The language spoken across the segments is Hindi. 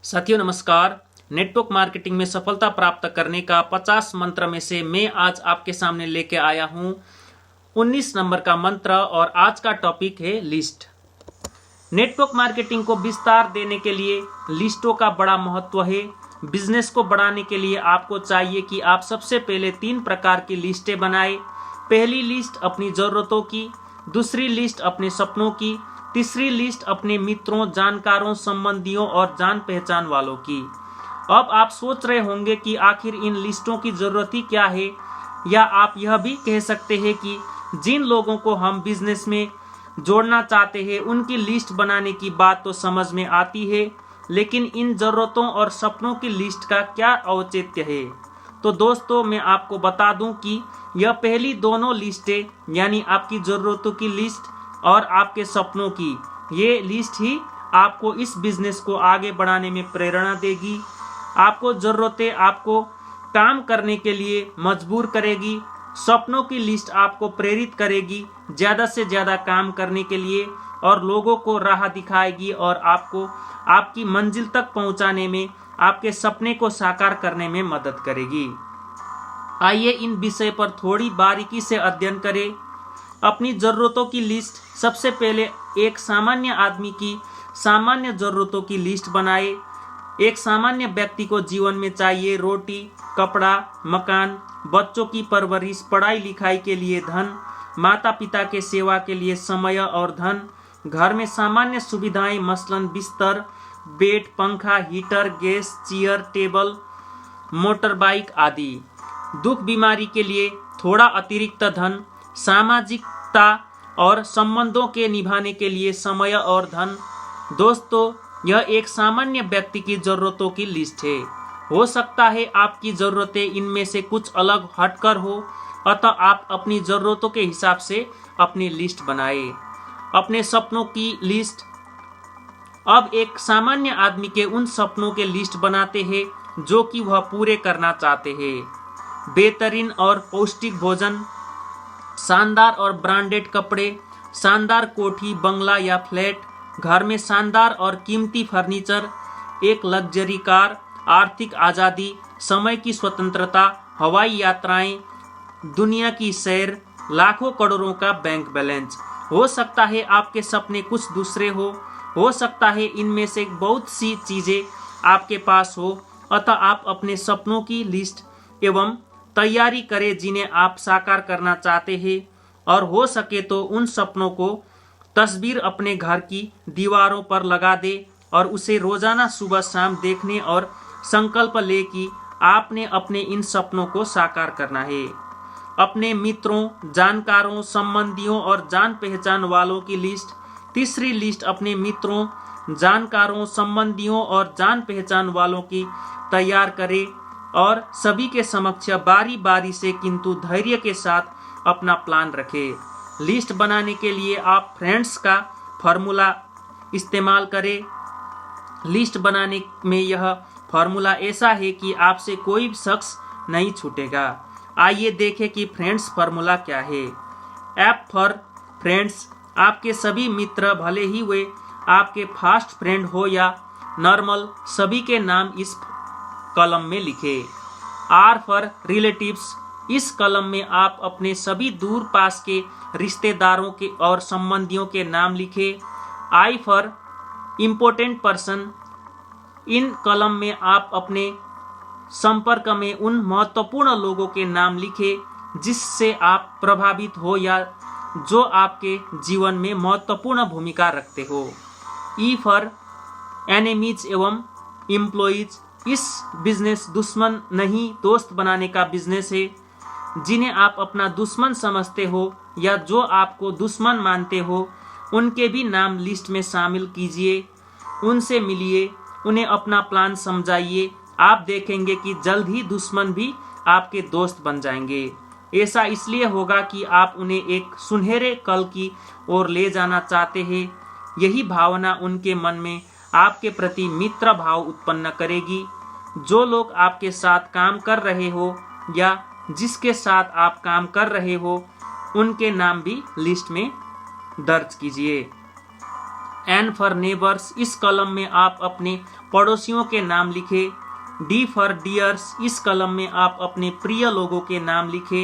साथियों नमस्कार। नेटवर्क मार्केटिंग में सफलता प्राप्त करने का 50 मंत्र में से मैं आज आपके सामने लेके आया हूं 19 नंबर का मंत्र और आज का टॉपिक है लिस्ट। नेटवर्क मार्केटिंग को विस्तार देने के लिए लिस्टों का बड़ा महत्व है। बिजनेस को बढ़ाने के लिए आपको चाहिए कि आप सबसे पहले 3 प्रकार की लिस्टें बनाएं। पहली लिस्ट अपनी जरूरतों की, दूसरी लिस्ट अपने सपनों की, तीसरी लिस्ट अपने मित्रों, जानकारों, संबंधियों और जान पहचान वालों की। अब आप सोच रहे होंगे कि आखिर इन लिस्टों की जरूरत ही क्या है, या आप यह भी कह सकते हैं कि जिन लोगों को हम बिजनेस में जोड़ना चाहते हैं उनकी लिस्ट बनाने की बात तो समझ में आती है, लेकिन इन जरूरतों और सपनों की लिस्ट का क्या औचित्य है। तो दोस्तों मैं आपको बता दूं कि यह पहली दोनों लिस्टें यानी आपकी जरूरतों की लिस्ट और आपके सपनों की ये लिस्ट ही आपको इस बिजनेस को आगे बढ़ाने में प्रेरणा देगी। आपको जरूरतें आपको काम करने के लिए मजबूर करेगी, सपनों की लिस्ट आपको प्रेरित करेगी ज्यादा से ज्यादा काम करने के लिए और लोगों को राह दिखाएगी और आपको आपकी मंजिल तक पहुंचाने में, आपके सपने को साकार करने में मदद करेगी। आइए इन विषय पर थोड़ी बारीकी से अध्ययन करें। अपनी जरूरतों की लिस्ट। सबसे पहले एक सामान्य आदमी की सामान्य जरूरतों की लिस्ट बनाए। एक सामान्य व्यक्ति को जीवन में चाहिए रोटी, कपड़ा, मकान, बच्चों की परवरिश, पढ़ाई लिखाई के लिए धन, माता पिता के सेवा के लिए समय और धन, घर में सामान्य सुविधाएं मसलन बिस्तर, बेड, पंखा, heater, gas, chair, table, motor bike आदि। दुख बीमारी के लिए थोड़ा अतिरिक्त धन, सामाजिकता और संबंधों के निभाने के लिए समय और धन। दोस्तों यह एक सामान्य व्यक्ति की जरूरतों की लिस्ट है। हो सकता है आपकी जरूरतें इनमें से कुछ अलग हटकर हो, अतः आप अपनी जरूरतों के हिसाब से अपनी लिस्ट बनाएं। अपने सपनों की लिस्ट। अब एक सामान्य आदमी के उन सपनों के लिस्ट बनाते हैं जो कि वह पूरे करना चाहते हैं। बेहतरीन और पौष्टिक भोजन, शानदार और ब्रांडेड कपड़े, शानदार कोठी, बंगला या फ्लैट, घर में शानदार और कीमती फर्नीचर, एक लग्जरी कार, आर्थिक आज़ादी, समय की स्वतंत्रता, हवाई यात्राएं, दुनिया की सैर, लाखों करोड़ों का बैंक बैलेंस। हो सकता है आपके सपने कुछ दूसरे हो सकता है इनमें से बहुत सी चीजें आपके पास हो, अतः आप अपने सपनों की लिस्ट एवं तैयारी करें जिन्हें आप साकार करना चाहते हैं, और हो सके तो उन सपनों को तस्वीर अपने घर की दीवारों पर लगा दे और उसे रोजाना सुबह शाम देखने और संकल्प ले कि आपने अपने इन सपनों को साकार करना है। अपने मित्रों, जानकारों, संबंधियों और जान पहचान वालों की लिस्ट। तीसरी लिस्ट अपने मित्रों, जानकारों, संबंधियों और जान पहचान वालों की तैयार करें और सभी के समक्ष बारी बारी से किंतु धैर्य के साथ अपना प्लान रखें। लिस्ट बनाने के लिए आप फ्रेंड्स का फॉर्मूला इस्तेमाल करें। लिस्ट बनाने में यह फॉर्मूला ऐसा है कि आपसे कोई शख्स नहीं छूटेगा। आइए देखें कि फ्रेंड्स फॉर्मूला क्या है। F for friends. आपके सभी मित्र, भले ही वे आपके फास्ट फ्रेंड हो या नॉर्मल, सभी के नाम इस कॉलम में लिखे। R for relatives. इस कॉलम में आप अपने सभी दूर पास के रिश्तेदारों के और संबंधियों के नाम लिखे। I for important person. इन कॉलम में आप अपने संपर्क में उन महत्वपूर्ण लोगों के नाम लिखे जिससे आप प्रभावित हो या जो आपके जीवन में महत्वपूर्ण भूमिका रखते हो। ई फॉर एनिमीज एवं एम्प्लॉइज। इस बिजनेस दुश्मन नहीं दोस्त बनाने का बिजनेस है। जिन्हें आप अपना दुश्मन समझते हो या जो आपको दुश्मन मानते हो उनके भी नाम लिस्ट में शामिल कीजिए। उनसे मिलिए, उन्हें अपना प्लान समझाइए। आप देखेंगे कि जल्द ही दुश्मन भी आपके दोस्त बन जाएंगे। ऐसा इसलिए होगा कि आप उन्हें एक सुनहरे कल की ओर ले जाना चाहते हैं। यही भावना उनके मन में आपके प्रति मित्र भाव उत्पन्न करेगी। जो लोग आपके साथ काम कर रहे हो या जिसके साथ आप काम कर रहे हो उनके नाम भी लिस्ट में दर्ज कीजिए। N for neighbours. इस कॉलम में आप अपने पड़ोसियों के नाम लिखे। डी फॉर डियर्स, इस कलम में आप अपने प्रिय लोगों के नाम लिखे।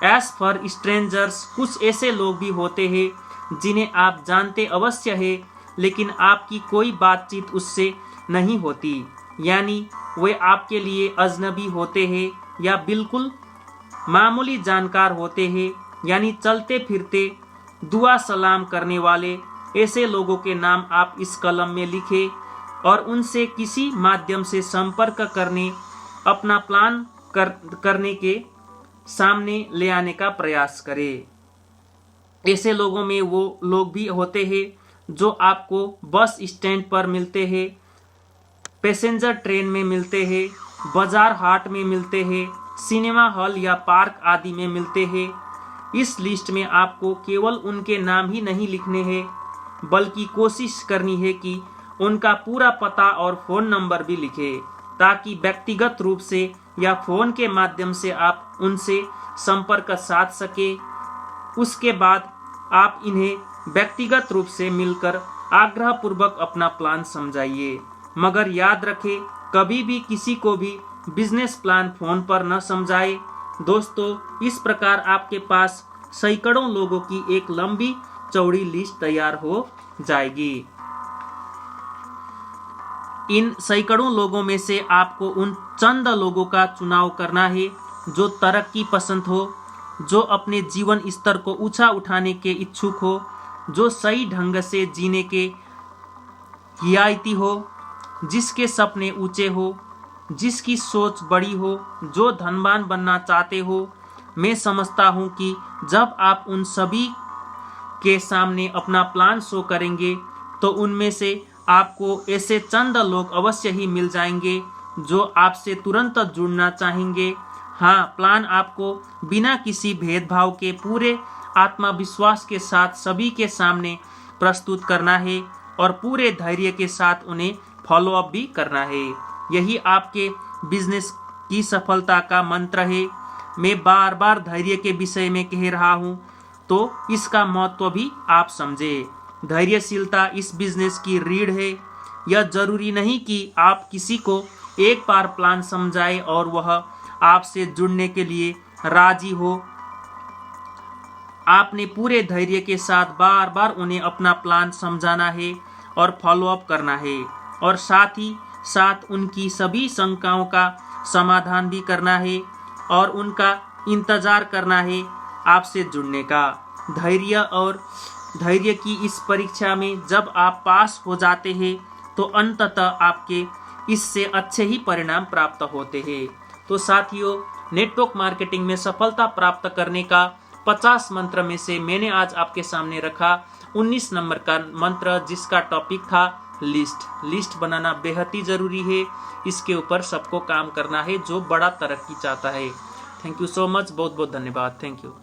एस फॉर स्ट्रेंजर्स, कुछ ऐसे लोग भी होते हैं जिन्हें आप जानते अवश्य है लेकिन आपकी कोई बातचीत उससे नहीं होती, यानी वे आपके लिए अजनबी होते हैं या बिल्कुल मामूली जानकार होते हैं, यानी चलते फिरते दुआ सलाम करने वाले ऐसे लोगों के नाम आप इस कलम में लिखें और उनसे किसी माध्यम से संपर्क करने, अपना प्लान करने के सामने ले आने का प्रयास करें। ऐसे लोगों में वो लोग भी होते हैं जो आपको बस स्टैंड पर मिलते हैं, पैसेंजर ट्रेन में मिलते हैं, बाजार हाट में मिलते हैं, सिनेमा हॉल या पार्क आदि में मिलते हैं। इस लिस्ट में आपको केवल उनके नाम ही नहीं लिखने हैं बल्कि कोशिश करनी है कि उनका पूरा पता और फोन नंबर भी लिखें, ताकि व्यक्तिगत रूप से या फोन के माध्यम से आप उनसे संपर्क साध सके। उसके बाद आप इन्हें व्यक्तिगत रूप से मिलकर आग्रहपूर्वक अपना प्लान समझाइए। मगर याद रखें, कभी भी किसी को भी बिजनेस प्लान फोन पर न समझाए। दोस्तों, इस प्रकार आपके पास सैकड़ों लोगों की एक लंबी चौड़ी लिस्ट तैयार हो जाएगी। इन सैकड़ों लोगों में से आपको उन चंद लोगों का चुनाव करना है जो तरक्की पसंद हो, जो अपने जीवन स्तर को ऊंचा उठाने के इच्छुक हो, जो सही ढंग से जीने के हियायती हो, जिसके सपने ऊंचे हो, जिसकी सोच बड़ी हो, जो धनवान बनना चाहते हो। मैं समझता हूं कि जब आप उन सभी के सामने अपना प्लान शो करेंगे तो उनमें से आपको ऐसे चंद लोग अवश्य ही मिल जाएंगे जो आपसे तुरंत जुड़ना चाहेंगे। हाँ, प्लान आपको बिना किसी भेदभाव के पूरे आत्मविश्वास के साथ सभी के सामने प्रस्तुत करना है और पूरे धैर्य के साथ उन्हें फॉलो अप भी करना है। यही आपके बिजनेस की सफलता का मंत्र है। मैं बार बार धैर्य के विषय में कह रहा हूँ तो इसका महत्व भी आप समझे। धैर्यशीलता इस बिजनेस की रीढ़ है। यह जरूरी नहीं कि आप किसी को एक बार प्लान समझाएं और वह आपसे जुड़ने के लिए राजी हो। आपने पूरे धैर्य के साथ बार बार उन्हें अपना प्लान समझाना है और फॉलो अप करना है और साथ ही साथ उनकी सभी शंकाओं का समाधान भी करना है और उनका इंतजार करना है आपसे जुड़ने का। धैर्य की इस परीक्षा में जब आप पास हो जाते हैं तो अंततः आपके इससे अच्छे ही परिणाम प्राप्त होते हैं। तो साथियों, नेटवर्क मार्केटिंग में सफलता प्राप्त करने का 50 मंत्र में से मैंने आज आपके सामने रखा 19 नंबर का मंत्र, जिसका टॉपिक था लिस्ट बनाना बेहद ही जरूरी है। इसके ऊपर सबको काम करना है जो बड़ा तरक्की चाहता है। थैंक यू सो मच, बहुत बहुत धन्यवाद। Thank you.